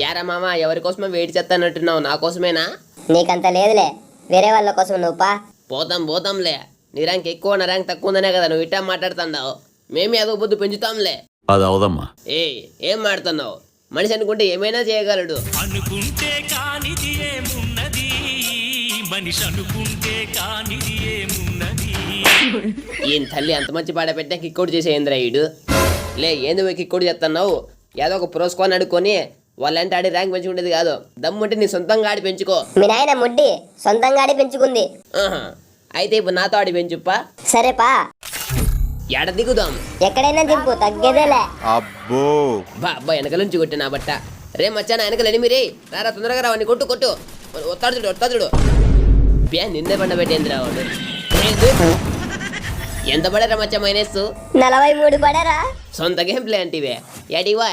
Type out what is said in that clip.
యారా మామ ఎవరి కోసమే వెయిట్ చేస్తానంటున్నావు? నా కోసమేనా? నీకంత లేదులే, వేరే వాళ్ళ కోసం నువ్వు పా. పోతాంలే. నీ ర్యాంక్ ఎక్కువ నా ర్యాంక్ తక్కువ ఉందనే కదా నువ్వు ఇట్టా మాట్లాడుతున్నావు. మేమే అదో బుద్ధి పెంచుతాంలే. అది అవదమ్మా. ఏం మాడుతున్నావు? మనిషి అనుకుంటే ఏమైనా చేయగలడు. అనుకుంటే కానిది ఏమున్నది, మనిషి అనుకుంటే కానిది ఏమున్నది. ఈయన తల్లి అంత మంచి పాట పెట్టా కిక్కోడు చేసేంద్రా ఈడు. లే ఏంది పోయి కిక్కోడు చేస్తున్నావు? ఏదో ఒక ప్రోస్కోని అడుక్కొని వాళ్ళంటే ఆడి ర్యాంక్ పెంచుకునేది కాదు. దమ్ముంటే నీ సొంతంగా ఆడి పెంచుకో. మీ నాయన ముడ్డి సొంతంగా ఆడి పెంచుకుంది. ఆహా, అయితే ఇప్పుడు నాతో ఆడి పెంచుప్పా. సరే పా. ఎడ దిగుదాం? ఎక్కడైనా దింపు, తగ్గేదేలే. అబ్బో అబ్బా వెనకల నుంచి కొట్టినా బట్ట. రే మచ్చాన వెనకలు ఎనిమిరి రారా, తొందరగా రావని కొట్టు. ఒత్తాడు బ్యా నిన్నే పండ పెట్టేంద్రా వాడు. ఎంత పడారా మచ్చా మైనస్? 43 పడారా? సొంత గేమ్ ప్లే అంటే ఎడివా